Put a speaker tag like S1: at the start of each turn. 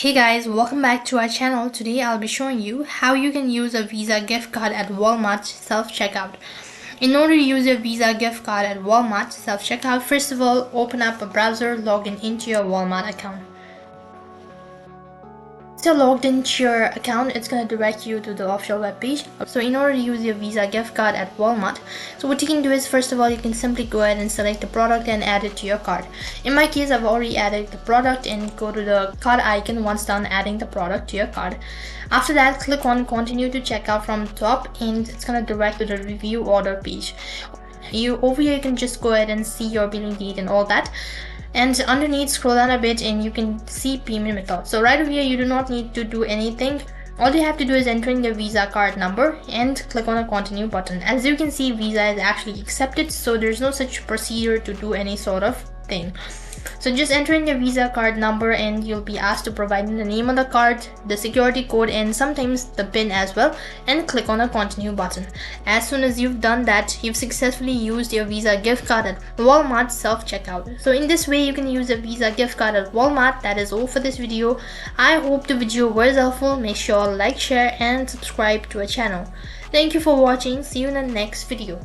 S1: Hey guys, welcome back to our channel. Today I'll be showing you how you can use a Visa gift card at Walmart self-checkout. In order to use your Visa gift card at Walmart self-checkout, first of all, open up a browser, log into your Walmart account. Once you're logged into your account, it's going to direct you to the official webpage. So in order to use your Visa gift card at Walmart, so what you can do is, first of all, you can simply go ahead and select the product and add it to your cart. In my case, I've already added the product, and go to the cart icon once done adding the product to your cart. After that, click on continue to checkout from the top, and it's going to direct to the review order page. Over here, you can just go ahead and see your billing date and all that. And underneath, scroll down a bit and you can see payment method. So right over here, you do not need to do anything. All you have to do is enter in your Visa card number and click on the continue button. As you can see, Visa is actually accepted, so there's no such procedure to do any sort of thing. So just enter in your Visa card number and you'll be asked to provide the name of the card, the security code, and sometimes the PIN as well, and click on the continue button. As soon as you've done that, you've successfully used your Visa gift card at Walmart self-checkout. So in this way, you can use a Visa gift card at Walmart. That is all for this video. I hope the video was helpful. Make sure to like, share, and subscribe to our channel. Thank you for watching. See you in the next video.